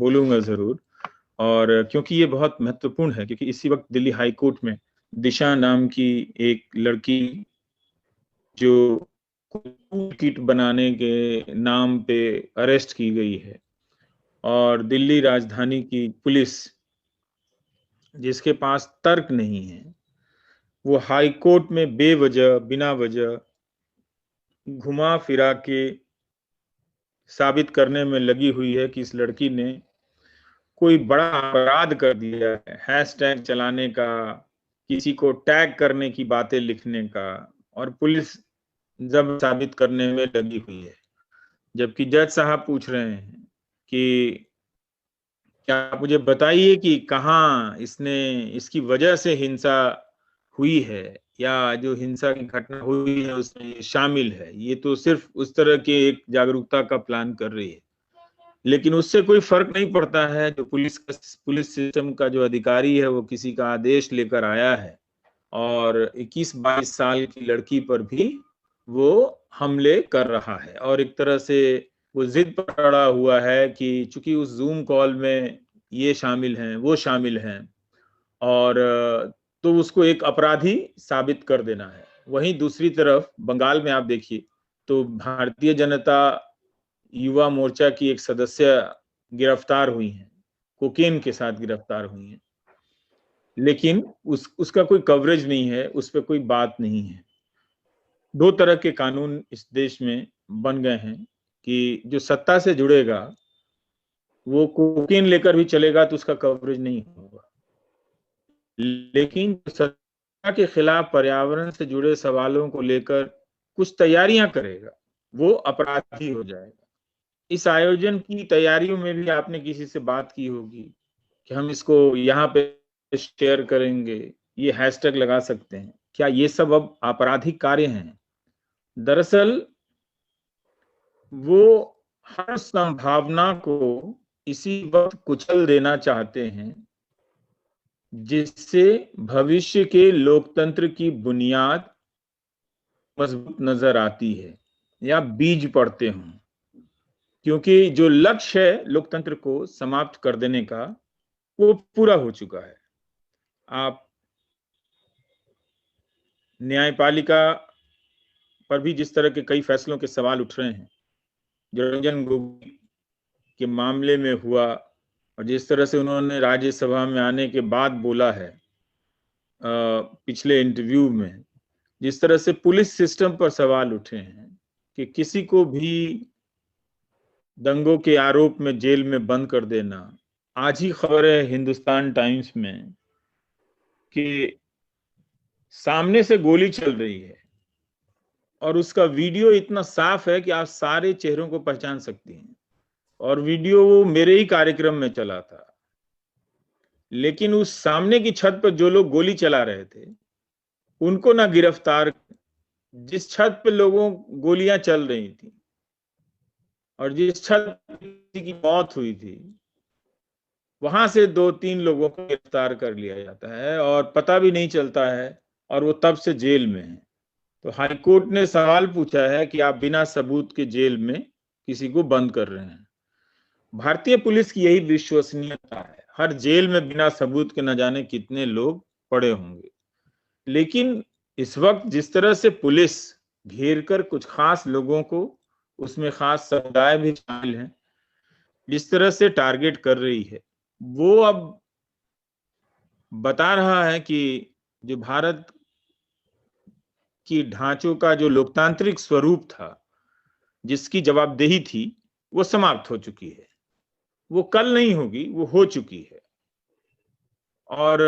बोलूंगा जरूर। और क्योंकि ये बहुत महत्वपूर्ण है, क्योंकि इसी वक्त दिल्ली हाई कोर्ट में दिशा नाम की एक लड़की जो टूल किट बनाने के नाम पे अरेस्ट की गई है, और दिल्ली राजधानी की पुलिस जिसके पास तर्क नहीं है, वो हाई कोर्ट में बेवजह बिना वजह घुमा फिरा के साबित करने में लगी हुई है कि इस लड़की ने कोई बड़ा अपराध कर दिया है, हैशटैग चलाने का, किसी को टैग करने की बातें लिखने का, और पुलिस जब साबित करने में लगी हुई है। जबकि जज साहब पूछ रहे हैं कि क्या आप मुझे बताइए कि कहाँ इसने इसकी वजह से हिंसा हुई है, या जो हिंसा की घटना हुई है उसमें ये शामिल है। ये तो सिर्फ उस तरह के एक जागरूकता का प्लान कर रही है, लेकिन उससे कोई फर्क नहीं पड़ता है। जो पुलिस सिस्टम का जो अधिकारी है वो किसी का आदेश लेकर आया है, और 21-22 साल की लड़की पर भी वो हमले कर रहा है, और एक तरह से वो जिद पर अड़ा हुआ है कि चूंकि उस जूम कॉल में ये शामिल हैं वो शामिल हैं, और तो उसको एक अपराधी साबित कर देना है। वहीं दूसरी तरफ बंगाल में आप देखिए तो भारतीय जनता युवा मोर्चा की एक सदस्य गिरफ्तार हुई हैं, कोकेन के साथ गिरफ्तार हुई हैं, लेकिन उसका कोई कवरेज नहीं है, उस पर कोई बात नहीं है। दो तरह के कानून इस देश में बन गए हैं कि जो सत्ता से जुड़ेगा वो कोकेन लेकर भी चलेगा तो उसका कवरेज नहीं होगा, लेकिन जो सत्ता के खिलाफ पर्यावरण से जुड़े सवालों को लेकर कुछ तैयारियां करेगा वो अपराधी हो जाएगा। इस आयोजन की तैयारियों में भी आपने किसी से बात की होगी कि हम इसको यहाँ पे शेयर करेंगे, ये हैशटैग लगा सकते हैं। क्या ये सब अब आपराधिक कार्य हैं? दरअसल वो हर संभावना को इसी वक्त कुचल देना चाहते हैं जिससे भविष्य के लोकतंत्र की बुनियाद मजबूत नजर आती है या बीज पड़ते हों। क्योंकि जो लक्ष्य है लोकतंत्र को समाप्त कर देने का वो पूरा हो चुका है। आप न्यायपालिका पर भी जिस तरह के कई फैसलों के सवाल उठ रहे हैं, जो रंजन गोगोई के मामले में हुआ, और जिस तरह से उन्होंने राज्यसभा में आने के बाद बोला है पिछले इंटरव्यू में, जिस तरह से पुलिस सिस्टम पर सवाल उठे हैं कि किसी को भी दंगों के आरोप में जेल में बंद कर देना। आज ही खबर है हिंदुस्तान टाइम्स में कि सामने से गोली चल रही है और उसका वीडियो इतना साफ है कि आप सारे चेहरों को पहचान सकती हैं, और वीडियो वो मेरे ही कार्यक्रम में चला था। लेकिन उस सामने की छत पर जो लोग गोली चला रहे थे उनको ना गिरफ्तार, जिस छत पे लोगों गोलियां चल रही थी और जिस छत की मौत हुई थी वहां से 2-3 लोगों को गिरफ्तार कर लिया जाता है और पता भी नहीं चलता है, और वो तब से जेल में है। तो हाईकोर्ट ने सवाल पूछा है कि आप बिना सबूत के जेल में किसी को बंद कर रहे हैं। भारतीय पुलिस की यही विश्वसनीयता है, हर जेल में बिना सबूत के न जाने कितने लोग पड़े होंगे। लेकिन इस वक्त जिस तरह से पुलिस घेर कर कुछ खास लोगों को, उसमें खास समुदाय भी शामिल हैं, जिस तरह से टारगेट कर रही है, वो अब बता रहा है कि जो भारत की ढांचों का जो लोकतांत्रिक स्वरूप था, जिसकी जवाबदेही थी, वो समाप्त हो चुकी है। वो कल नहीं होगी, वो हो चुकी है। और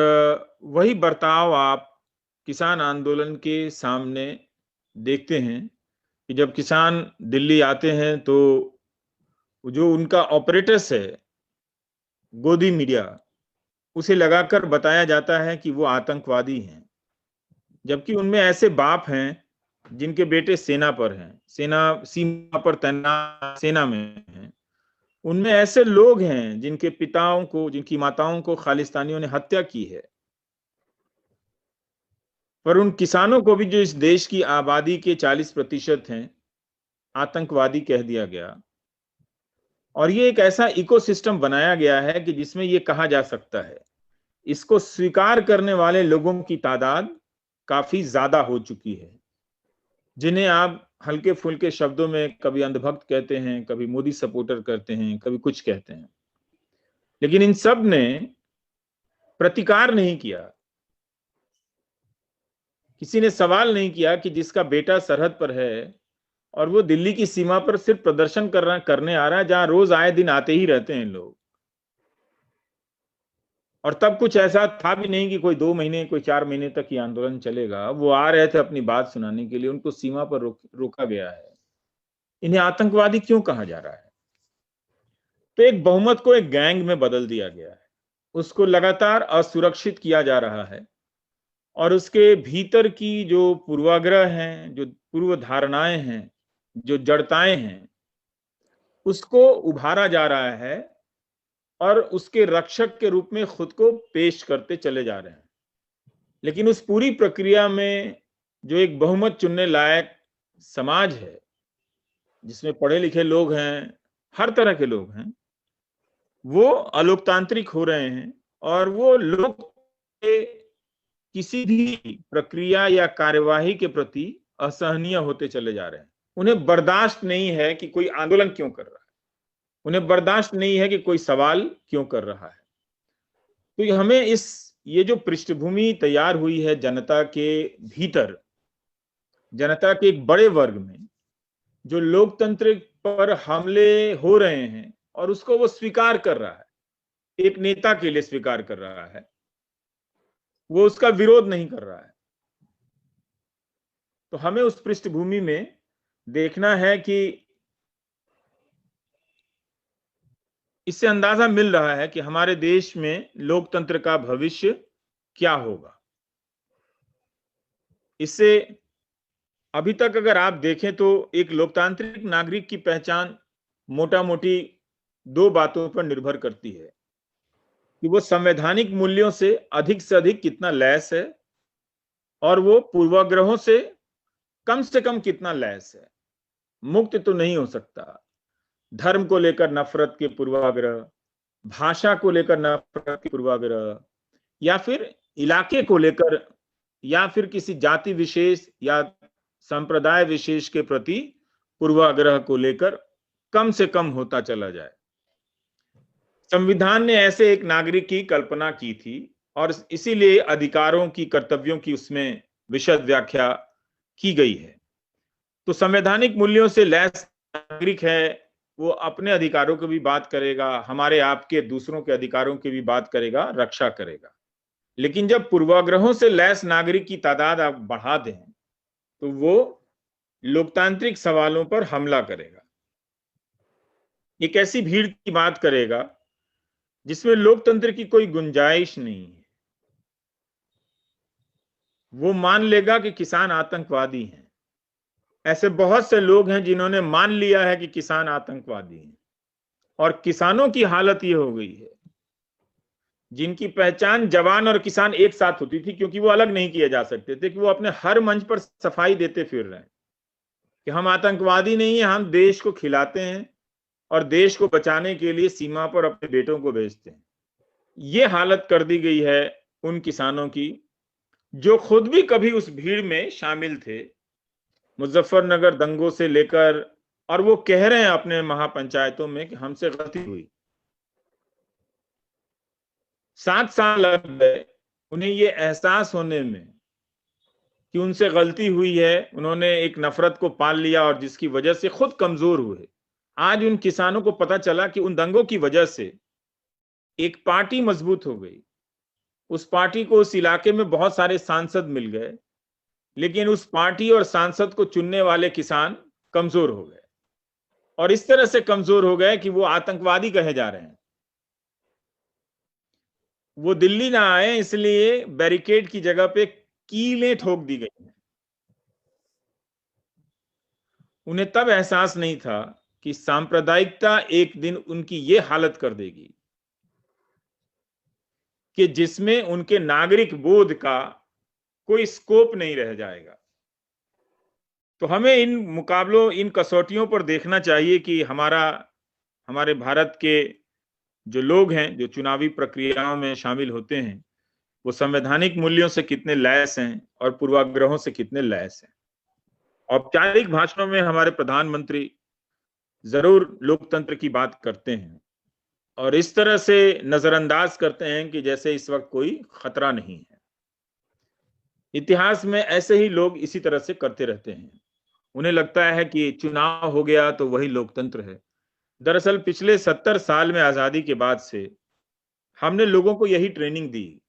वही बर्ताव आप किसान आंदोलन के सामने देखते हैं कि जब किसान दिल्ली आते हैं तो जो उनका ऑपरेटर्स है, गोदी मीडिया, उसे लगाकर बताया जाता है कि वो आतंकवादी हैं, जबकि उनमें ऐसे बाप हैं जिनके बेटे सेना पर हैं, सेना सीमा पर तैनात सेना में हैं। उनमें ऐसे लोग हैं जिनके पिताओं को, जिनकी माताओं को खालिस्तानियों ने हत्या की है। पर उन किसानों को भी, जो इस देश की आबादी के 40% हैं, आतंकवादी कह दिया गया। और ये एक ऐसा इकोसिस्टम बनाया गया है कि जिसमें ये कहा जा सकता है, इसको स्वीकार करने वाले लोगों की तादाद काफी ज्यादा हो चुकी है, जिन्हें आप हल्के फुल्के शब्दों में कभी अंधभक्त कहते हैं, कभी मोदी सपोर्टर कहते हैं, कभी कुछ कहते हैं, लेकिन इन सब ने प्रतिकार नहीं किया। किसी ने सवाल नहीं किया कि जिसका बेटा सरहद पर है और वो दिल्ली की सीमा पर सिर्फ प्रदर्शन करने आ रहा है, जहां रोज आए दिन आते ही रहते हैं लोग, और तब कुछ ऐसा था भी नहीं कि कोई 2 महीने कोई 4 महीने तक ये आंदोलन चलेगा। वो आ रहे थे अपनी बात सुनाने के लिए, उनको सीमा पर रोका गया है। इन्हें आतंकवादी क्यों कहा जा रहा है? तो एक बहुमत को एक गैंग में बदल दिया गया है, उसको लगातार असुरक्षित किया जा रहा है, और उसके भीतर की जो पूर्वाग्रह हैं, जो पूर्व धारणाएं हैं, जो जड़ताएं हैं, उसको उभारा जा रहा है और उसके रक्षक के रूप में खुद को पेश करते चले जा रहे हैं। लेकिन उस पूरी प्रक्रिया में जो एक बहुमत चुनने लायक समाज है, जिसमें पढ़े लिखे लोग हैं, हर तरह के लोग हैं, वो अलोकतांत्रिक हो रहे हैं, और वो लोग किसी भी प्रक्रिया या कार्यवाही के प्रति असहनीय होते चले जा रहे हैं। उन्हें बर्दाश्त नहीं है कि कोई आंदोलन क्यों कर रहा है, उन्हें बर्दाश्त नहीं है कि कोई सवाल क्यों कर रहा है। तो हमें ये जो पृष्ठभूमि तैयार हुई है जनता के भीतर, जनता के एक बड़े वर्ग में, जो लोकतंत्र पर हमले हो रहे हैं और उसको वो स्वीकार कर रहा है, एक नेता के लिए स्वीकार कर रहा है, वो उसका विरोध नहीं कर रहा है। तो हमें उस पृष्ठभूमि में देखना है कि इससे अंदाजा मिल रहा है कि हमारे देश में लोकतंत्र का भविष्य क्या होगा। इससे अभी तक अगर आप देखें तो एक लोकतांत्रिक नागरिक की पहचान मोटा मोटी 2 बातों पर निर्भर करती है कि वो संवैधानिक मूल्यों से अधिक कितना लैस है, और वो पूर्वाग्रहों से कम कितना लैस है। मुक्त तो नहीं हो सकता। धर्म को लेकर नफरत के पूर्वाग्रह, भाषा को लेकर नफरत के पूर्वाग्रह, या फिर इलाके को लेकर, या फिर किसी जाति विशेष या संप्रदाय विशेष के प्रति पूर्वाग्रह को लेकर कम से कम होता चला जाए। संविधान ने ऐसे एक नागरिक की कल्पना की थी, और इसीलिए अधिकारों की, कर्तव्यों की उसमें विशद व्याख्या की गई है। तो संवैधानिक मूल्यों से लैस नागरिक है, वो अपने अधिकारों की भी बात करेगा, हमारे आपके दूसरों के अधिकारों की भी बात करेगा, रक्षा करेगा। लेकिन जब पूर्वाग्रहों से लैस नागरिक की तादाद आप बढ़ा दें, तो वो लोकतांत्रिक सवालों पर हमला करेगा, एक ऐसी भीड़ की बात करेगा जिसमें लोकतंत्र की कोई गुंजाइश नहीं है। वो मान लेगा कि किसान आतंकवादी हैं। ऐसे बहुत से लोग हैं जिन्होंने मान लिया है कि किसान आतंकवादी हैं, और किसानों की हालत ये हो गई है, जिनकी पहचान जवान और किसान एक साथ होती थी, क्योंकि वो अलग नहीं किए जा सकते थे, कि वो अपने हर मंच पर सफाई देते फिर रहे हैं कि हम आतंकवादी नहीं है, हम देश को खिलाते हैं और देश को बचाने के लिए सीमा पर अपने बेटों को भेजते हैं। ये हालत कर दी गई है उन किसानों की जो खुद भी कभी उस भीड़ में शामिल थे, मुजफ्फरनगर दंगों से लेकर, और वो कह रहे हैं अपने महापंचायतों में कि हमसे गलती हुई। 7 साल लग गए उन्हें ये एहसास होने में कि उनसे गलती हुई है, उन्होंने एक नफरत को पाल लिया और जिसकी वजह से खुद कमजोर हुए। आज उन किसानों को पता चला कि उन दंगों की वजह से एक पार्टी मजबूत हो गई, उस पार्टी को उस इलाके में बहुत सारे सांसद मिल गए, लेकिन उस पार्टी और सांसद को चुनने वाले किसान कमजोर हो गए, और इस तरह से कमजोर हो गए कि वो आतंकवादी कहे जा रहे हैं। वो दिल्ली ना आए इसलिए बैरिकेड की जगह पे कीलें ठोक दी गई हैं। उन्हें तब एहसास नहीं था कि सांप्रदायिकता एक दिन उनकी ये हालत कर देगी कि जिसमें उनके नागरिक बोध का कोई स्कोप नहीं रह जाएगा। तो हमें इन मुकाबलों, इन कसौटियों पर देखना चाहिए कि हमारा हमारे भारत के जो लोग हैं जो चुनावी प्रक्रियाओं में शामिल होते हैं, वो संवैधानिक मूल्यों से कितने लैस हैं और पूर्वाग्रहों से कितने लैस हैं। औपचारिक भाषणों में हमारे प्रधानमंत्री जरूर लोकतंत्र की बात करते हैं और इस तरह से नजरअंदाज करते हैं कि जैसे इस वक्त कोई खतरा नहीं है। इतिहास में ऐसे ही लोग इसी तरह से करते रहते हैं। उन्हें लगता है कि चुनाव हो गया तो वही लोकतंत्र है। दरअसल पिछले 70 साल में आजादी के बाद से हमने लोगों को यही ट्रेनिंग दी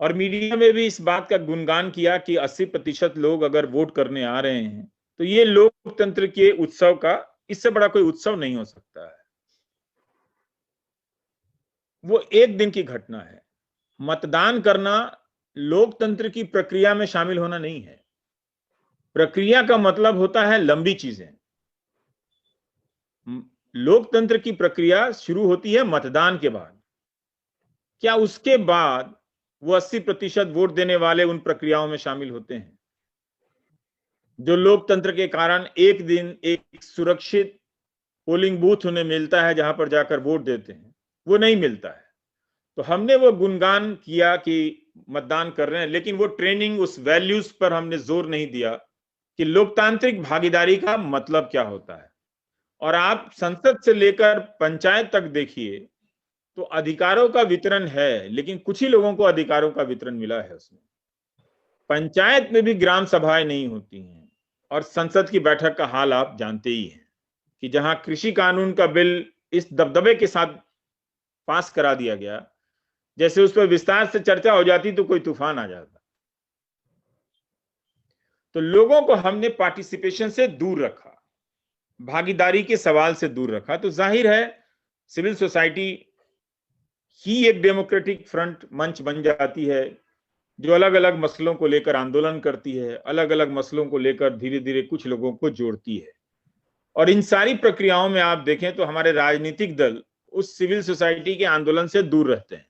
और मीडिया में भी इस बात का गुणगान किया कि 80% लोग अगर वोट करने आ रहे हैं तो ये लोकतंत्र के उत्सव का इससे बड़ा कोई उत्सव नहीं हो सकता है। वो एक दिन की घटना है। मतदान करना लोकतंत्र की प्रक्रिया में शामिल होना नहीं है। प्रक्रिया का मतलब होता है लंबी चीजें। लोकतंत्र की प्रक्रिया शुरू होती है मतदान के बाद। क्या उसके बाद वो 80% वोट देने वाले उन प्रक्रियाओं में शामिल होते हैं जो लोकतंत्र के कारण एक दिन एक सुरक्षित पोलिंग बूथ उन्हें मिलता है जहां पर जाकर वोट देते हैं? वो नहीं मिलता है। तो हमने वो गुणगान किया कि मतदान कर रहे हैं, लेकिन वो ट्रेनिंग उस वैल्यूज पर हमने जोर नहीं दिया कि लोकतांत्रिक भागीदारी का मतलब क्या होता है। और आप संसद से लेकर पंचायत तक देखिए तो अधिकारों का वितरण है, लेकिन कुछ ही लोगों को अधिकारों का वितरण मिला है उसमें। पंचायत में भी ग्राम सभाएं नहीं होती हैं और संसद की बैठक का हाल आप जानते ही हैं कि जहां कृषि कानून का बिल इस दबदबे के साथ पास करा दिया गया, जैसे उस पर विस्तार से चर्चा हो जाती तो कोई तूफान आ जाता। तो लोगों को हमने पार्टिसिपेशन से दूर रखा, भागीदारी के सवाल से दूर रखा। तो जाहिर है सिविल सोसाइटी ही एक डेमोक्रेटिक फ्रंट मंच बन जाती है जो अलग अलग मसलों को लेकर आंदोलन करती है, अलग अलग मसलों को लेकर धीरे धीरे कुछ लोगों को जोड़ती है। और इन सारी प्रक्रियाओं में आप देखें तो हमारे राजनीतिक दल उस सिविल सोसाइटी के आंदोलन से दूर रहते हैं,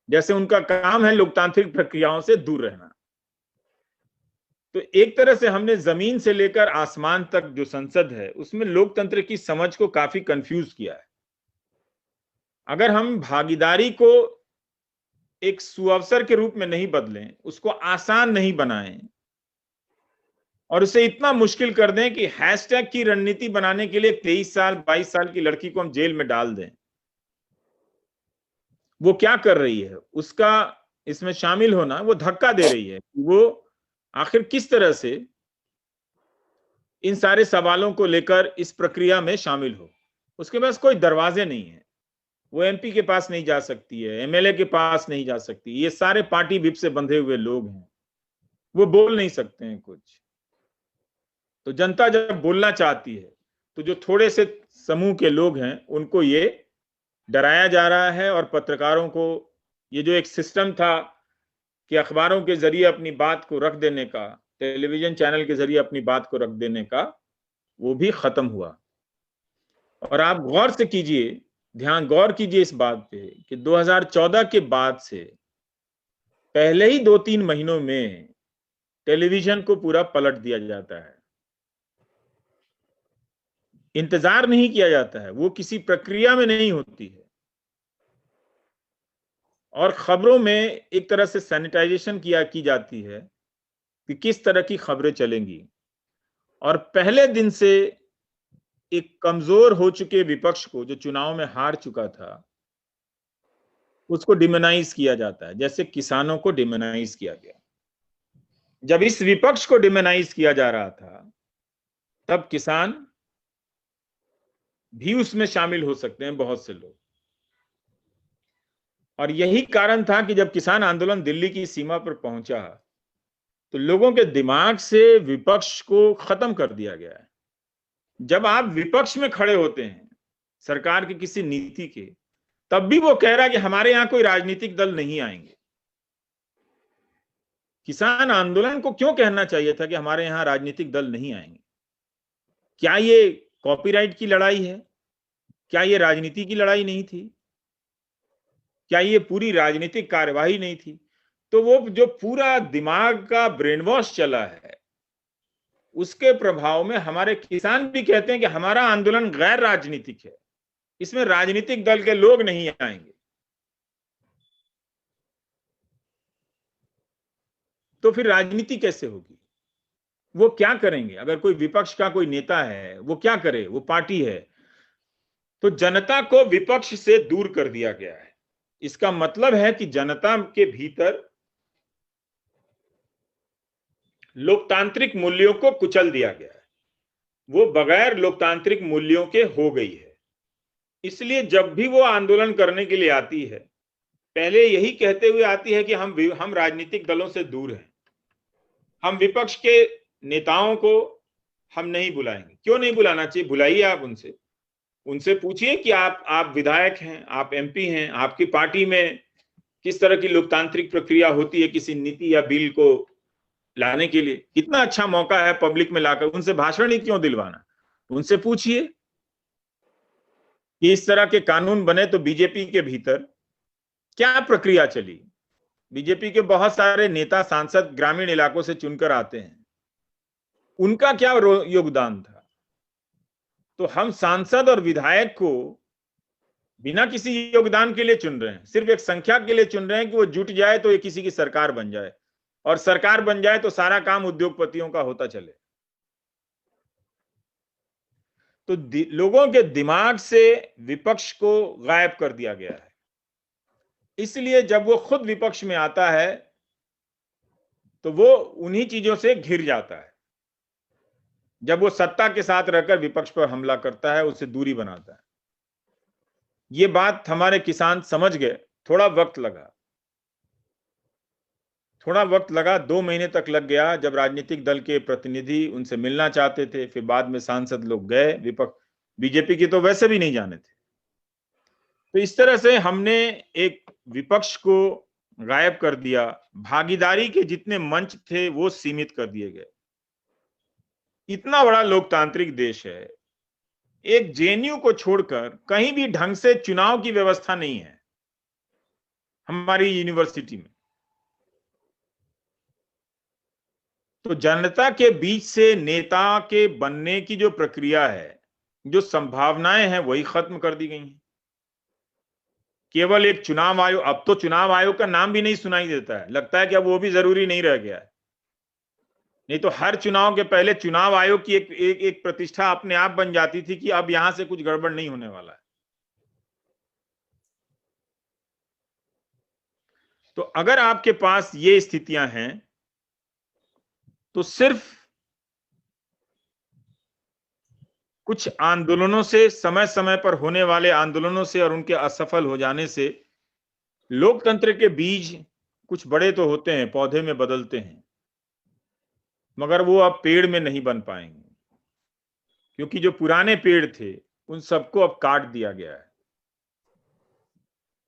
जैसे उनका काम है लोकतांत्रिक प्रक्रियाओं से दूर रहना। तो एक तरह से हमने जमीन से लेकर आसमान तक जो संसद है उसमें लोकतंत्र की समझ को काफी कंफ्यूज किया है। अगर हम भागीदारी को एक सुअवसर के रूप में नहीं बदलें, उसको आसान नहीं बनाएं और उसे इतना मुश्किल कर दें कि हैशटैग की रणनीति बनाने के लिए 23 साल 22 साल की लड़की को हम जेल में डाल दें, वो क्या कर रही है उसका इसमें शामिल होना वो धक्का दे रही है। वो आखिर किस तरह से इन सारे सवालों को लेकर इस प्रक्रिया में शामिल हो। उसके पास कोई दरवाजे नहीं है, वो एमपी के पास नहीं जा सकती है, एमएलए के पास नहीं जा सकती। ये सारे पार्टी विप से बंधे हुए लोग हैं, वो बोल नहीं सकते हैं कुछ। तो जनता जब बोलना चाहती है तो जो थोड़े से समूह के लोग हैं उनको ये डराया जा रहा है और पत्रकारों को ये जो एक सिस्टम था कि अखबारों के जरिए अपनी बात को रख देने का, टेलीविजन चैनल के जरिए अपनी बात को रख देने का, वो भी खत्म हुआ। और आप गौर से कीजिए, गौर कीजिए इस बात पे कि 2014 के बाद से पहले ही 2-3 महीनों में टेलीविजन को पूरा पलट दिया जाता है। इंतजार नहीं किया जाता है, वो किसी प्रक्रिया में नहीं होती है और खबरों में एक तरह से सैनिटाइजेशन की जाती है कि किस तरह की खबरें चलेंगी। और पहले दिन से एक कमजोर हो चुके विपक्ष को, जो चुनाव में हार चुका था, उसको डिमोनाइज किया जाता है, जैसे किसानों को डिमोनाइज किया गया। जब इस विपक्ष को डिमोनाइज किया जा रहा था तब किसान भी उसमें शामिल हो सकते हैं, बहुत से लोग। और यही कारण था कि जब किसान आंदोलन दिल्ली की सीमा पर पहुंचा तो लोगों के दिमाग से विपक्ष को खत्म कर दिया गया है। जब आप विपक्ष में खड़े होते हैं सरकार की किसी नीति के, तब भी वो कह रहा है कि हमारे यहां कोई राजनीतिक दल नहीं आएंगे। किसान आंदोलन को क्यों कहना चाहिए था कि हमारे यहां राजनीतिक दल नहीं आएंगे? क्या ये कॉपीराइट की लड़ाई है? क्या ये राजनीति की लड़ाई नहीं थी? क्या ये पूरी राजनीतिक कार्यवाही नहीं थी? तो वो जो पूरा दिमाग का ब्रेन वॉश चला है उसके प्रभाव में हमारे किसान भी कहते हैं कि हमारा आंदोलन गैर राजनीतिक है, इसमें राजनीतिक दल के लोग नहीं आएंगे। तो फिर राजनीति कैसे होगी? वो क्या करेंगे? अगर कोई विपक्ष का कोई नेता है, वो क्या करे? वो पार्टी है। तो जनता को विपक्ष से दूर कर दिया गया है। इसका मतलब है कि जनता के भीतर लोकतांत्रिक मूल्यों को कुचल दिया गया है, वो बगैर लोकतांत्रिक मूल्यों के हो गई है। इसलिए जब भी वो आंदोलन करने के लिए आती है, पहले यही कहते हुए आती है कि हम राजनीतिक दलों से दूर हैं, हम विपक्ष के नेताओं को हम नहीं बुलाएंगे। क्यों नहीं बुलाना चाहिए? बुलाइए, आप उनसे उनसे पूछिए कि आप विधायक हैं, आप एमपी हैं, आपकी पार्टी में किस तरह की लोकतांत्रिक प्रक्रिया होती है किसी नीति या बिल को लाने के लिए। कितना अच्छा मौका है पब्लिक में लाकर उनसे भाषण ही क्यों दिलवाना। उनसे पूछिए कि इस तरह के कानून बने तो बीजेपी के भीतर क्या प्रक्रिया चली। बीजेपी के बहुत सारे नेता सांसद ग्रामीण इलाकों से चुनकर आते हैं, उनका क्या योगदान था? तो हम सांसद और विधायक को बिना किसी योगदान के लिए चुन रहे हैं, सिर्फ एक संख्या के लिए चुन रहे हैं कि वो जुट जाए तो ये किसी की सरकार बन जाए, और सरकार बन जाए तो सारा काम उद्योगपतियों का होता चले। तो लोगों के दिमाग से विपक्ष को गायब कर दिया गया है। इसलिए जब वो खुद विपक्ष में आता है तो वो उन्हीं चीजों से घिर जाता है। जब वो सत्ता के साथ रहकर विपक्ष पर हमला करता है, उससे दूरी बनाता है। ये बात हमारे किसान समझ गए। थोड़ा वक्त लगा, 2 महीने तक लग गया, जब राजनीतिक दल के प्रतिनिधि उनसे मिलना चाहते थे, फिर बाद में सांसद लोग गए। विपक्ष बीजेपी की तो वैसे भी नहीं जाने थे। तो इस तरह से हमने एक विपक्ष को गायब कर दिया। भागीदारी के जितने मंच थे वो सीमित कर दिए गए। इतना बड़ा लोकतांत्रिक देश है, एक जेएनयू को छोड़कर कहीं भी ढंग से चुनाव की व्यवस्था नहीं है हमारी यूनिवर्सिटी में। तो जनता के बीच से नेता के बनने की जो प्रक्रिया है, जो संभावनाएं हैं, वही खत्म कर दी गई हैं। केवल एक चुनाव आयोग, अब तो चुनाव आयोग का नाम भी नहीं सुनाई देता है, लगता है कि अब वो भी जरूरी नहीं रह गया है। नहीं तो हर चुनाव के पहले चुनाव आयोग की एक प्रतिष्ठा अपने आप बन जाती थी कि अब यहां से कुछ गड़बड़ नहीं होने वाला है। तो अगर आपके पास ये स्थितियां हैं तो सिर्फ कुछ आंदोलनों से, समय समय पर होने वाले आंदोलनों से और उनके असफल हो जाने से लोकतंत्र के बीज कुछ बड़े तो होते हैं, पौधे में बदलते हैं, मगर वो अब पेड़ में नहीं बन पाएंगे, क्योंकि जो पुराने पेड़ थे उन सबको अब काट दिया गया है।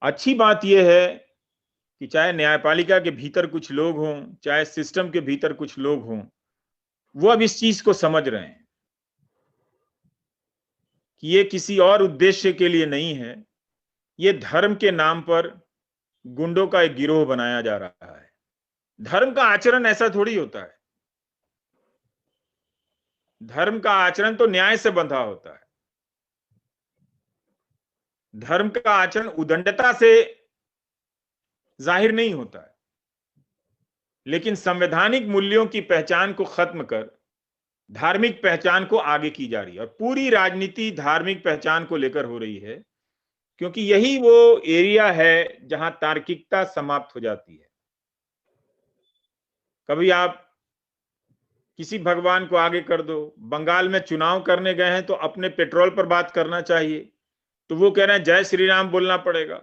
अच्छी बात यह है कि चाहे न्यायपालिका के भीतर कुछ लोग हों, चाहे सिस्टम के भीतर कुछ लोग हों, वो अब इस चीज को समझ रहे हैं कि ये किसी और उद्देश्य के लिए नहीं है, ये धर्म के नाम पर गुंडों का एक गिरोह बनाया जा रहा है। धर्म का आचरण ऐसा थोड़ी होता है। धर्म का आचरण तो न्याय से बंधा होता है। धर्म का आचरण उदंडता से जाहिर नहीं होता है, लेकिन संवैधानिक मूल्यों की पहचान को खत्म कर धार्मिक पहचान को आगे की जा रही है। और पूरी राजनीति धार्मिक पहचान को लेकर हो रही है, क्योंकि यही वो एरिया है जहां तार्किकता समाप्त हो जाती है। कभी आप किसी भगवान को आगे कर दो। बंगाल में चुनाव करने गए हैं तो अपने पेट्रोल पर बात करना चाहिए, तो वो कह रहे हैं जय श्री राम बोलना पड़ेगा।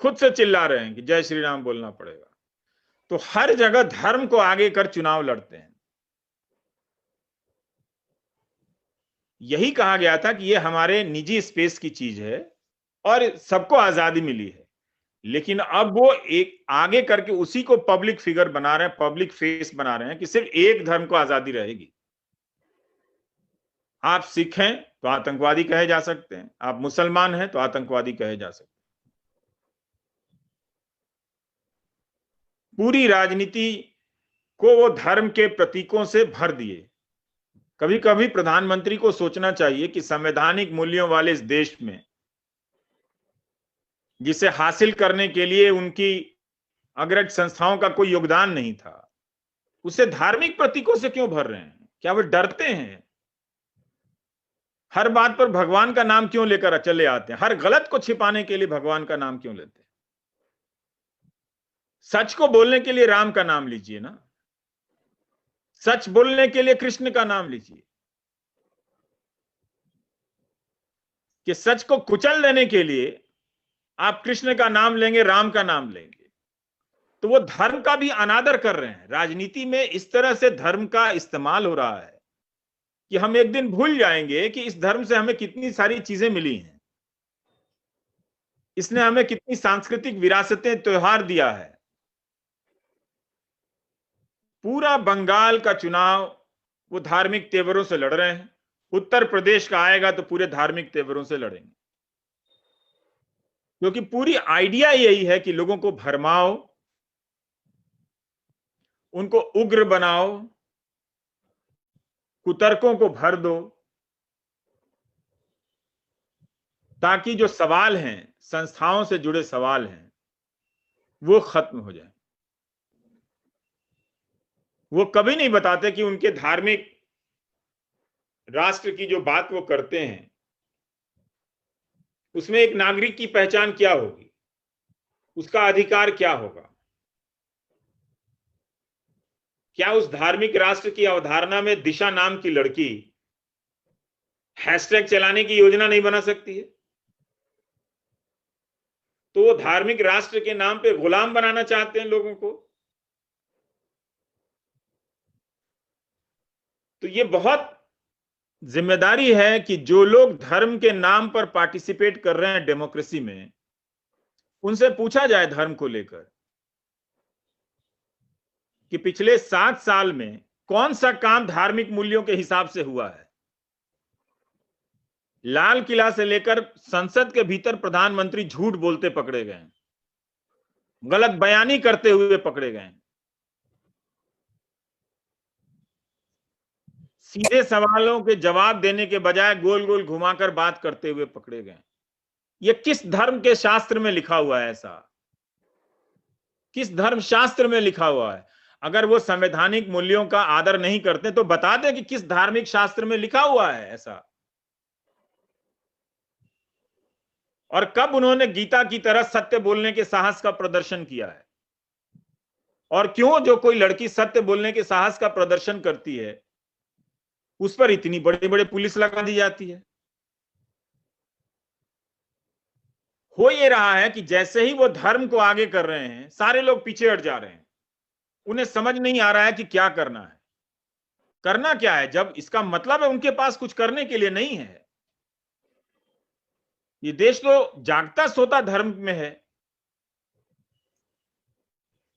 खुद से चिल्ला रहे हैं कि जय श्री राम बोलना पड़ेगा। तो हर जगह धर्म को आगे कर चुनाव लड़ते हैं। यही कहा गया था कि ये हमारे निजी स्पेस की चीज है और सबको आजादी मिली है, लेकिन अब वो एक आगे करके उसी को पब्लिक फिगर बना रहे हैं, पब्लिक फेस बना रहे हैं कि सिर्फ एक धर्म को आजादी रहेगी। आप सिख हैं तो आतंकवादी कहे जा सकते हैं, आप मुसलमान हैं तो आतंकवादी कहे जा सकते हैं। पूरी राजनीति को वो धर्म के प्रतीकों से भर दिए। कभी कभी प्रधानमंत्री को सोचना चाहिए कि संवैधानिक मूल्यों वाले इस देश में, जिसे हासिल करने के लिए उनकी अग्रज संस्थाओं का कोई योगदान नहीं था, उसे धार्मिक प्रतीकों से क्यों भर रहे हैं? क्या वे डरते हैं? हर बात पर भगवान का नाम क्यों लेकर चले आते हैं? हर गलत को छिपाने के लिए भगवान का नाम क्यों लेते हैं? सच को बोलने के लिए राम का नाम लीजिए ना, सच बोलने के लिए कृष्ण का नाम लीजिए। कि सच को कुचल देने के लिए आप कृष्ण का नाम लेंगे, राम का नाम लेंगे, तो वो धर्म का भी अनादर कर रहे हैं। राजनीति में इस तरह से धर्म का इस्तेमाल हो रहा है कि हम एक दिन भूल जाएंगे कि इस धर्म से हमें कितनी सारी चीजें मिली हैं, इसने हमें कितनी सांस्कृतिक विरासतें, त्योहार दिया है। पूरा बंगाल का चुनाव वो धार्मिक तेवरों से लड़ रहे हैं, उत्तर प्रदेश का आएगा तो पूरे धार्मिक तेवरों से लड़ेंगे, क्योंकि पूरी आइडिया यही है कि लोगों को भरमाओ, उनको उग्र बनाओ, कुतर्कों को भर दो, ताकि जो सवाल हैं, संस्थाओं से जुड़े सवाल हैं, वो खत्म हो जाए। वो कभी नहीं बताते कि उनके धार्मिक राष्ट्र की जो बात वो करते हैं, उसमें एक नागरिक की पहचान क्या होगी, उसका अधिकार क्या होगा। क्या उस धार्मिक राष्ट्र की अवधारणा में दिशा नाम की लड़की हैशटैग चलाने की योजना नहीं बना सकती है? तो वो धार्मिक राष्ट्र के नाम पे गुलाम बनाना चाहते हैं लोगों को। तो ये बहुत जिम्मेदारी है कि जो लोग धर्म के नाम पर पार्टिसिपेट कर रहे हैं डेमोक्रेसी में, उनसे पूछा जाए धर्म को लेकर कि पिछले 7 साल में कौन सा काम धार्मिक मूल्यों के हिसाब से हुआ है। लाल किला से लेकर संसद के भीतर प्रधानमंत्री झूठ बोलते पकड़े गए, गलत बयानी करते हुए पकड़े गए, सीधे सवालों के जवाब देने के बजाय गोल गोल घुमाकर बात करते हुए पकड़े गए। ये किस धर्म के शास्त्र में लिखा हुआ है? ऐसा किस धर्म शास्त्र में लिखा हुआ है? अगर वो संवैधानिक मूल्यों का आदर नहीं करते तो बता दें कि किस धार्मिक शास्त्र में लिखा हुआ है ऐसा। और कब उन्होंने गीता की तरह सत्य बोलने के साहस का प्रदर्शन किया है? और क्यों जो कोई लड़की सत्य बोलने के साहस का प्रदर्शन करती है, उस पर इतनी बड़े बड़े पुलिस लगा दी जाती है? हो ये रहा है कि जैसे ही वो धर्म को आगे कर रहे हैं, सारे लोग पीछे हट जा रहे हैं। उन्हें समझ नहीं आ रहा है कि क्या करना है, करना क्या है, जब इसका मतलब है उनके पास कुछ करने के लिए नहीं है। ये देश तो जागता सोता धर्म में है,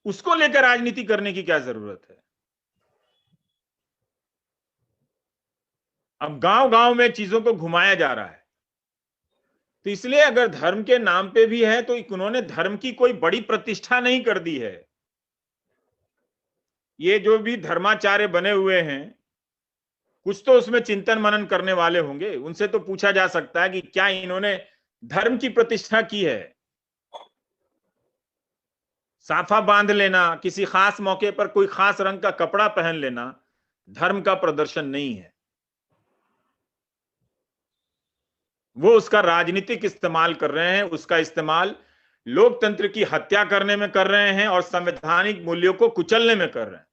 उसको लेकर राजनीति करने की क्या जरूरत है? अब गांव गांव में चीजों को घुमाया जा रहा है। तो इसलिए अगर धर्म के नाम पे भी है तो उन्होंने धर्म की कोई बड़ी प्रतिष्ठा नहीं कर दी है। ये जो भी धर्माचार्य बने हुए हैं, कुछ तो उसमें चिंतन मनन करने वाले होंगे, उनसे तो पूछा जा सकता है कि क्या इन्होंने धर्म की प्रतिष्ठा की है? साफा बांध लेना, किसी खास मौके पर कोई खास रंग का कपड़ा पहन लेना धर्म का प्रदर्शन नहीं है। वो उसका राजनीतिक इस्तेमाल कर रहे हैं, उसका इस्तेमाल लोकतंत्र की हत्या करने में कर रहे हैं और संवैधानिक मूल्यों को कुचलने में कर रहे हैं।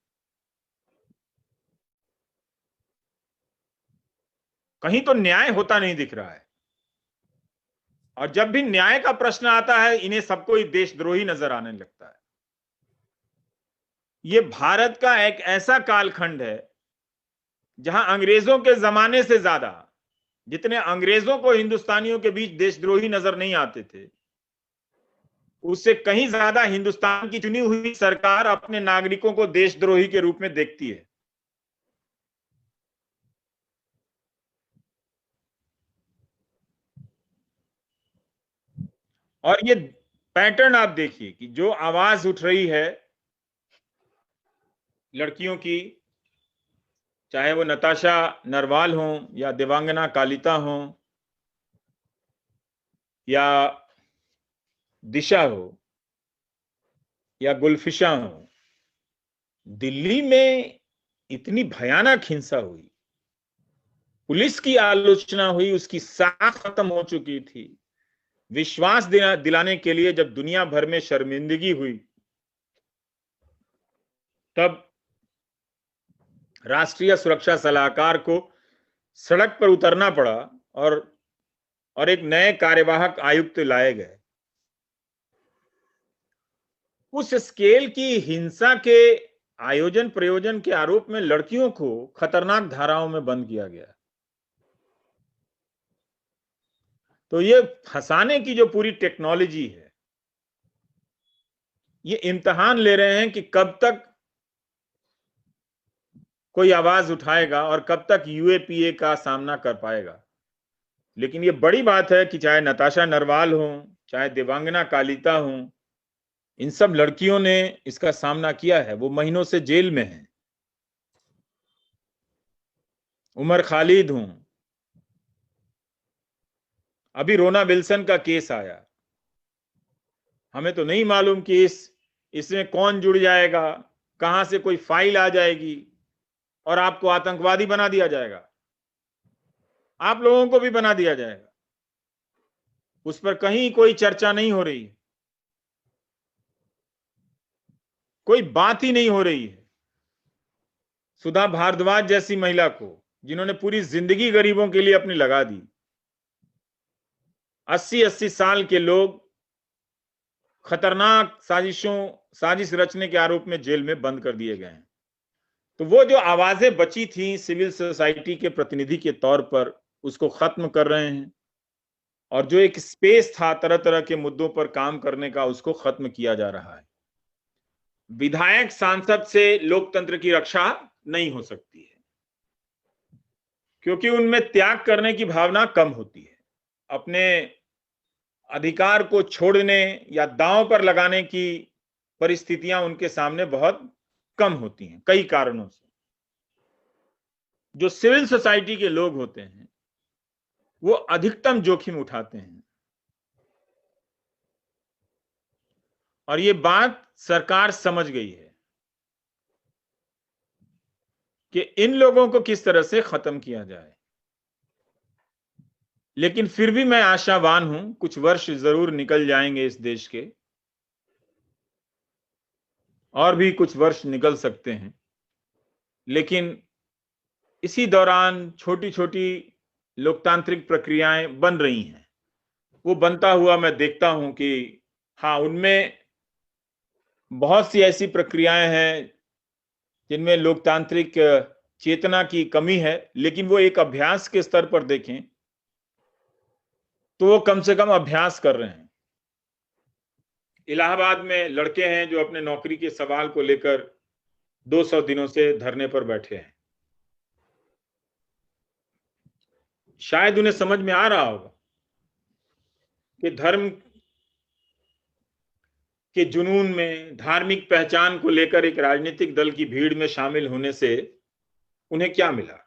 कहीं तो न्याय होता नहीं दिख रहा है। और जब भी न्याय का प्रश्न आता है, इन्हें सबको ही देशद्रोही नजर आने लगता है। ये भारत का एक ऐसा कालखंड है जहां अंग्रेजों के जमाने से ज्यादा, जितने अंग्रेजों को हिंदुस्तानियों के बीच देशद्रोही नजर नहीं आते थे, उससे कहीं ज्यादा हिंदुस्तान की चुनी हुई सरकार अपने नागरिकों को देशद्रोही के रूप में देखती है। और ये पैटर्न आप देखिए कि जो आवाज उठ रही है लड़कियों की, चाहे वो नताशा नरवाल हो या देवांगना कालिता हो या दिशा हो या गुलफिशा हो, दिल्ली में इतनी भयानक हिंसा हुई, पुलिस की आलोचना हुई, उसकी साख खत्म हो चुकी थी। विश्वास दिलाने के लिए जब दुनिया भर में शर्मिंदगी हुई, तब राष्ट्रीय सुरक्षा सलाहकार को सड़क पर उतरना पड़ा और एक नए कार्यवाहक आयुक्त लाए गए। उस स्केल की हिंसा के आयोजन प्रयोजन के आरोप में लड़कियों को खतरनाक धाराओं में बंद किया गया। तो ये फंसाने की जो पूरी टेक्नोलॉजी है, ये इम्तिहान ले रहे हैं कि कब तक कोई आवाज उठाएगा और कब तक यूएपीए का सामना कर पाएगा। लेकिन ये बड़ी बात है कि चाहे नताशा नरवाल हो, चाहे देवांगना कालिता हो, इन सब लड़कियों ने इसका सामना किया है। वो महीनों से जेल में हैं। उमर खालिद हूं, अभी रोना विल्सन का केस आया, हमें तो नहीं मालूम कि इसमें कौन जुड़ जाएगा, कहां से कोई फाइल आ जाएगी और आपको आतंकवादी बना दिया जाएगा, आप लोगों को भी बना दिया जाएगा। उस पर कहीं कोई चर्चा नहीं हो रही है, कोई बात ही नहीं हो रही है। सुधा भारद्वाज जैसी महिला को, जिन्होंने पूरी जिंदगी गरीबों के लिए अपनी लगा दी, 80-80 साल के लोग खतरनाक साजिश रचने के आरोप में जेल में बंद कर दिए गए हैं। तो वो जो आवाजें बची थी सिविल सोसाइटी के प्रतिनिधि के तौर पर, उसको खत्म कर रहे हैं। और जो एक स्पेस था तरह तरह के मुद्दों पर काम करने का, उसको खत्म किया जा रहा है। विधायक सांसद से लोकतंत्र की रक्षा नहीं हो सकती है, क्योंकि उनमें त्याग करने की भावना कम होती है। अपने अधिकार को छोड़ने या दांव पर लगाने की परिस्थितियां उनके सामने बहुत कम होती हैं, कई कारणों से। जो सिविल सोसाइटी के लोग होते हैं, वो अधिकतम जोखिम उठाते हैं। और ये बात सरकार समझ गई है कि इन लोगों को किस तरह से खत्म किया जाए। लेकिन फिर भी मैं आशावान हूं, कुछ वर्ष जरूर निकल जाएंगे इस देश के, और भी कुछ वर्ष निकल सकते हैं। लेकिन इसी दौरान छोटी छोटी लोकतांत्रिक प्रक्रियाएं बन रही हैं। वो बनता हुआ मैं देखता हूं कि हाँ, उनमें बहुत सी ऐसी प्रक्रियाएं हैं जिनमें लोकतांत्रिक चेतना की कमी है, लेकिन वो एक अभ्यास के स्तर पर देखें तो वो कम से कम अभ्यास कर रहे हैं। इलाहाबाद में लड़के हैं जो अपने नौकरी के सवाल को लेकर 200 दिनों से धरने पर बैठे हैं। शायद उन्हें समझ में आ रहा होगा कि धर्म के जुनून में, धार्मिक पहचान को लेकर एक राजनीतिक दल की भीड़ में शामिल होने से उन्हें क्या मिला,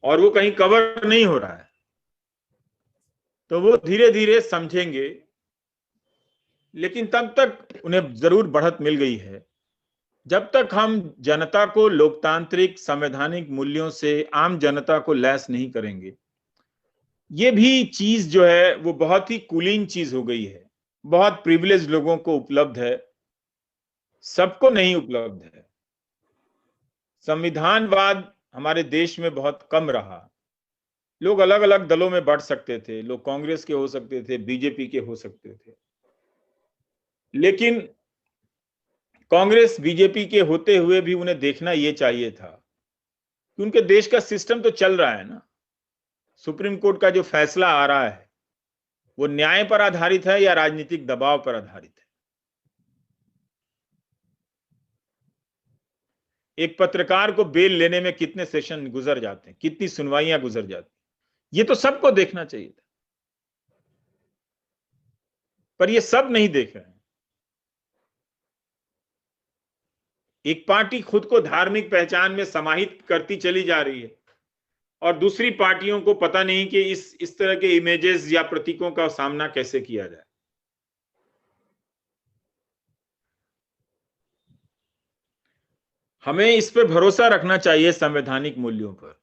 और वो कहीं कवर नहीं हो रहा है। तो वो धीरे धीरे समझेंगे, लेकिन तब तक उन्हें जरूर बढ़त मिल गई है। जब तक हम जनता को लोकतांत्रिक संवैधानिक मूल्यों से, आम जनता को लैस नहीं करेंगे, ये भी चीज जो है वो बहुत ही कुलीन चीज हो गई है। बहुत प्रिविलेज लोगों को उपलब्ध है, सबको नहीं उपलब्ध है। संविधानवाद हमारे देश में बहुत कम रहा। लोग अलग अलग दलों में बढ़ सकते थे, लोग कांग्रेस के हो सकते थे, बीजेपी के हो सकते थे, लेकिन कांग्रेस बीजेपी के होते हुए भी उन्हें देखना यह चाहिए था कि उनके देश का सिस्टम तो चल रहा है ना। सुप्रीम कोर्ट का जो फैसला आ रहा है वो न्याय पर आधारित है या राजनीतिक दबाव पर आधारित है। एक पत्रकार को बेल लेने में कितने सेशन गुजर जाते हैं, कितनी सुनवाइयां गुजर जाती, ये तो सबको देखना चाहिए था, पर ये सब नहीं देख रहे हैं। एक पार्टी खुद को धार्मिक पहचान में समाहित करती चली जा रही है और दूसरी पार्टियों को पता नहीं कि इस तरह के इमेजेस या प्रतीकों का सामना कैसे किया जाए। हमें इस पे भरोसा रखना चाहिए, संवैधानिक मूल्यों पर।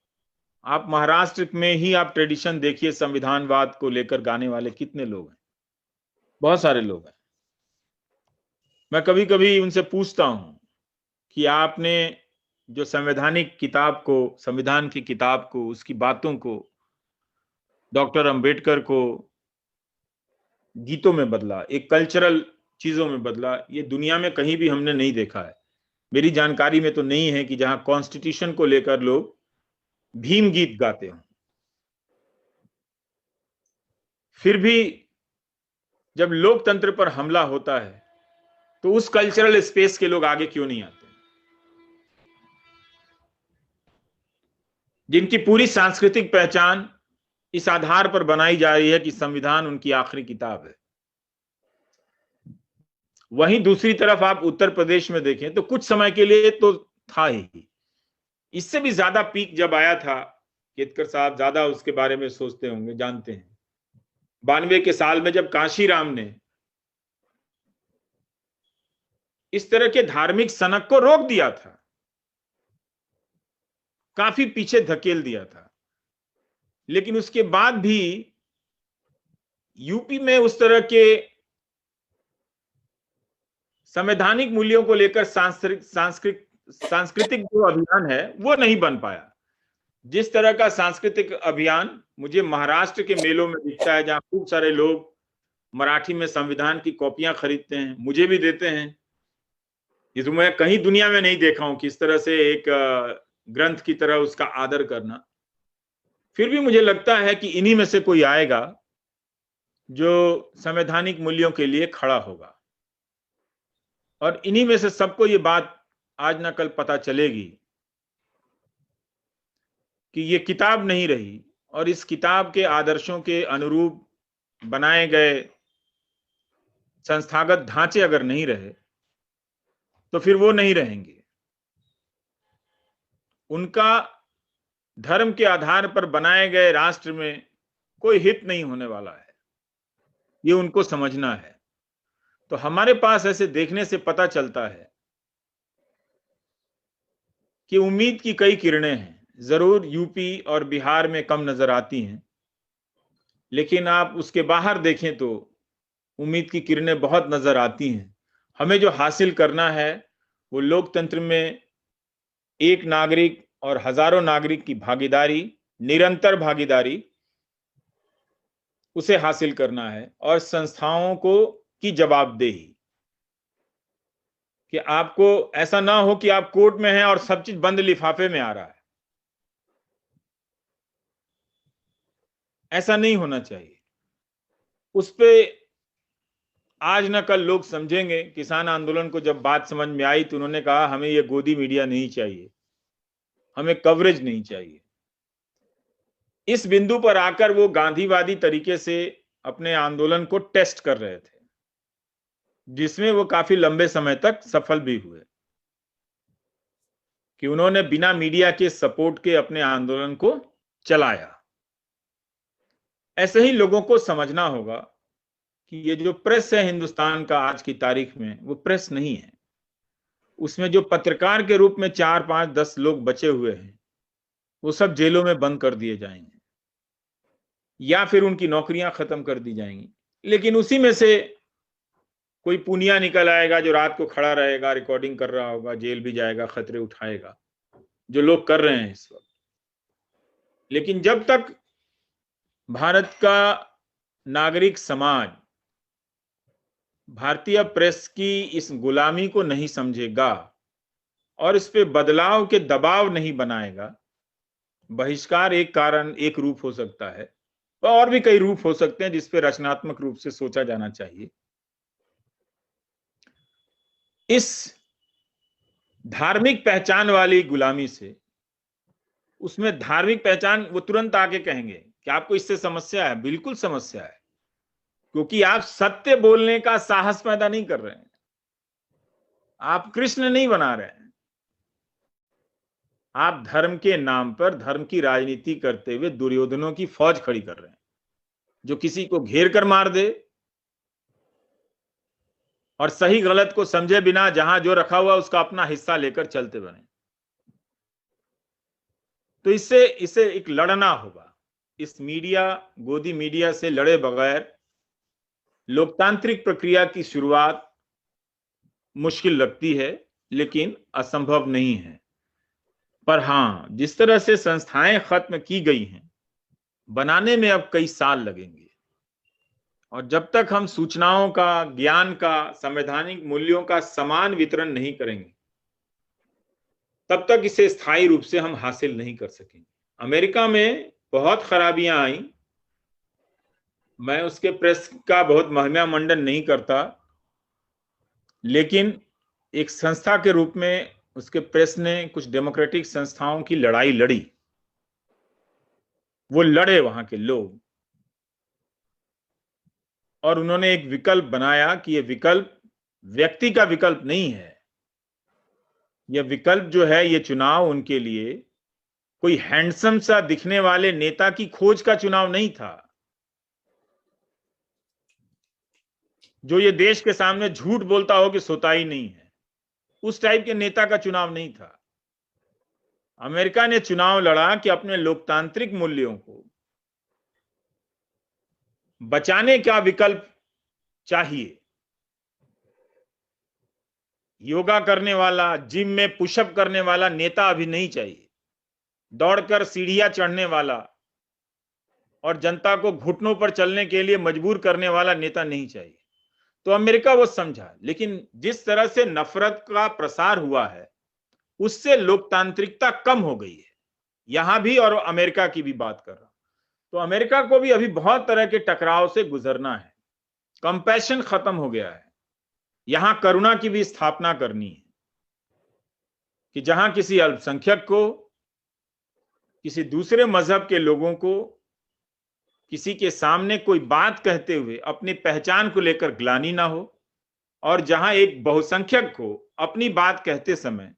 आप महाराष्ट्र में ही आप ट्रेडिशन देखिए, संविधानवाद को लेकर गाने वाले कितने लोग हैं, बहुत सारे लोग हैं। मैं कभी कभी उनसे पूछता हूं कि आपने जो संवैधानिक किताब को, संविधान की किताब को, उसकी बातों को, डॉक्टर अंबेडकर को गीतों में बदला, एक कल्चरल चीजों में बदला, ये दुनिया में कहीं भी हमने नहीं देखा है। मेरी जानकारी में तो नहीं है कि जहां कॉन्स्टिट्यूशन को लेकर लोग भीम गीत गाते हों। फिर भी जब लोकतंत्र पर हमला होता है तो उस कल्चरल स्पेस के लोग आगे क्यों नहीं आते, जिनकी पूरी सांस्कृतिक पहचान इस आधार पर बनाई जा रही है कि संविधान उनकी आखिरी किताब है। वहीं दूसरी तरफ आप उत्तर प्रदेश में देखें तो कुछ समय के लिए तो था ही, इससे भी ज्यादा पीक जब आया था, केतकर साहब ज्यादा उसके बारे में सोचते होंगे, जानते हैं, 92 के साल में जब कांशीराम ने इस तरह के धार्मिक सनक को रोक दिया था, काफी पीछे धकेल दिया था, लेकिन उसके बाद भी यूपी में उस तरह के संवैधानिक मूल्यों को लेकर सांस्कृतिक जो अभियान है वो नहीं बन पाया। जिस तरह का सांस्कृतिक अभियान मुझे महाराष्ट्र के मेलों में दिखता है, जहां खूब सारे लोग मराठी में संविधान की कॉपियां खरीदते हैं, मुझे भी देते हैं, ये तो मैं कहीं दुनिया में नहीं देखा हूं किस तरह से एक ग्रंथ की तरह उसका आदर करना। फिर भी मुझे लगता है कि इन्हीं में से कोई आएगा जो संवैधानिक मूल्यों के लिए खड़ा होगा, और इन्हीं में से सबको ये बात आज ना कल पता चलेगी कि ये किताब नहीं रही, और इस किताब के आदर्शों के अनुरूप बनाए गए संस्थागत ढांचे अगर नहीं रहे तो फिर वो नहीं रहेंगे। उनका धर्म के आधार पर बनाए गए राष्ट्र में कोई हित नहीं होने वाला है, ये उनको समझना है। तो हमारे पास ऐसे देखने से पता चलता है कि उम्मीद की कई किरणें हैं। जरूर यूपी और बिहार में कम नजर आती हैं, लेकिन आप उसके बाहर देखें तो उम्मीद की किरणें बहुत नजर आती हैं। हमें जो हासिल करना है वो लोकतंत्र में एक नागरिक और हजारों नागरिक की भागीदारी, निरंतर भागीदारी, उसे हासिल करना है, और संस्थाओं को की जवाबदेही, कि आपको ऐसा ना हो कि आप कोर्ट में हैं और सब चीज बंद लिफाफे में आ रहा है, ऐसा नहीं होना चाहिए। उस पे आज न कल लोग समझेंगे। किसान आंदोलन को जब बात समझ में आई तो उन्होंने कहा हमें ये गोदी मीडिया नहीं चाहिए, हमें कवरेज नहीं चाहिए। इस बिंदु पर आकर वो गांधीवादी तरीके से अपने आंदोलन को टेस्ट कर रहे थे, जिसमें वो काफी लंबे समय तक सफल भी हुए, कि उन्होंने बिना मीडिया के सपोर्ट के अपने आंदोलन को चलाया। ऐसे ही लोगों को समझना होगा कि ये जो प्रेस है हिंदुस्तान का आज की तारीख में, वो प्रेस नहीं है। उसमें जो पत्रकार के रूप में 4, 5, 10 लोग बचे हुए हैं, वो सब जेलों में बंद कर दिए जाएंगे या फिर उनकी नौकरियां खत्म कर दी जाएंगी। लेकिन उसी में से कोई पुनिया निकल आएगा जो रात को खड़ा रहेगा, रिकॉर्डिंग कर रहा होगा, जेल भी जाएगा, खतरे उठाएगा, जो लोग कर रहे हैं इस वक्त। लेकिन जब तक भारत का नागरिक समाज भारतीय प्रेस की इस गुलामी को नहीं समझेगा और इस पे बदलाव के दबाव नहीं बनाएगा, बहिष्कार एक कारण, एक रूप हो सकता है, और भी कई रूप हो सकते हैं जिस पे रचनात्मक रूप से सोचा जाना चाहिए। इस धार्मिक पहचान वाली गुलामी से, उसमें धार्मिक पहचान, वो तुरंत आके कहेंगे कि आपको इससे समस्या है। बिल्कुल समस्या है, क्योंकि आप सत्य बोलने का साहस पैदा नहीं कर रहे हैं, आप कृष्ण नहीं बना रहे हैं, आप धर्म के नाम पर धर्म की राजनीति करते हुए दुर्योधनों की फौज खड़ी कर रहे हैं, जो किसी को घेर कर मार दे और सही गलत को समझे बिना जहां जो रखा हुआ उसका अपना हिस्सा लेकर चलते बने। तो इससे एक लड़ना होगा। इस मीडिया, गोदी मीडिया से लड़े बगैर लोकतांत्रिक प्रक्रिया की शुरुआत मुश्किल लगती है, लेकिन असंभव नहीं है। पर हां, जिस तरह से संस्थाएं खत्म की गई हैं, बनाने में अब कई साल लगेंगे। और जब तक हम सूचनाओं का, ज्ञान का, संवैधानिक मूल्यों का समान वितरण नहीं करेंगे, तब तक इसे स्थायी रूप से हम हासिल नहीं कर सकेंगे। अमेरिका में बहुत खराबियां आई, मैं उसके प्रेस का बहुत महिमा मंडन नहीं करता, लेकिन एक संस्था के रूप में उसके प्रेस ने कुछ डेमोक्रेटिक संस्थाओं की लड़ाई लड़ी। वो लड़े वहां के लोग, और उन्होंने एक विकल्प बनाया कि ये विकल्प व्यक्ति का विकल्प नहीं है। यह विकल्प जो है, ये चुनाव उनके लिए कोई हैंडसम सा दिखने वाले नेता की खोज का चुनाव नहीं था, जो ये देश के सामने झूठ बोलता हो कि सोता ही नहीं है। उस टाइप के नेता का चुनाव नहीं था। अमेरिका ने चुनाव लड़ा कि अपने लोकतांत्रिक मूल्यों को बचाने का विकल्प चाहिए। योगा करने वाला, जिम में पुशअप करने वाला नेता अभी नहीं चाहिए। दौड़कर सीढ़ियां चढ़ने वाला और जनता को घुटनों पर चलने के लिए मजबूर करने वाला नेता नहीं चाहिए। तो अमेरिका वो समझा, लेकिन जिस तरह से नफरत का प्रसार हुआ है, उससे लोकतांत्रिकता कम हो गई है। यहां भी, और अमेरिका की भी बात कर रहा हूं, तो अमेरिका को भी अभी बहुत तरह के टकराव से गुजरना है। कंपैशन खत्म हो गया है। यहां करुणा की भी स्थापना करनी है कि जहां किसी अल्पसंख्यक को, किसी दूसरे मजहब के लोगों को, किसी के सामने कोई बात कहते हुए अपनी पहचान को लेकर ग्लानि ना हो, और जहां एक बहुसंख्यक को अपनी बात कहते समय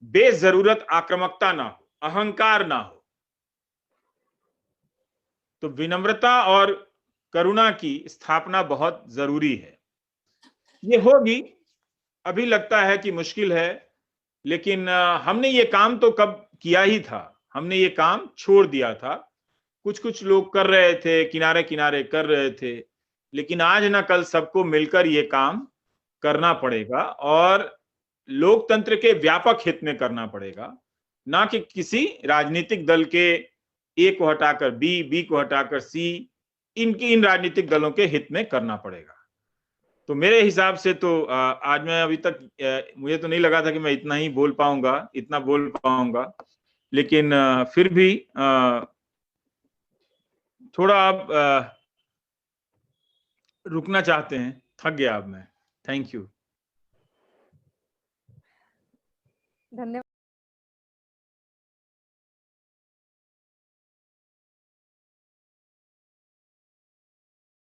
बेजरूरत आक्रामकता ना हो, अहंकार ना हो। तो विनम्रता और करुणा की स्थापना बहुत जरूरी है। ये होगी, अभी लगता है कि मुश्किल है, लेकिन हमने ये काम तो कब किया ही था। हमने ये काम छोड़ दिया था। कुछ कुछ लोग कर रहे थे, किनारे किनारे कर रहे थे, लेकिन आज ना कल सबको मिलकर ये काम करना पड़ेगा, और लोकतंत्र के व्यापक हित में करना पड़ेगा, ना कि किसी राजनीतिक दल के ए को हटाकर बी को हटाकर सी, इन राजनीतिक दलों के हित में करना पड़ेगा। तो मेरे हिसाब से तो आज मैं अभी तक मुझे तो नहीं लगा था कि मैं इतना बोल पाऊंगा, लेकिन फिर भी थोड़ा आप रुकना चाहते हैं। थक गया अब मैं। Thank you. धन्यवाद।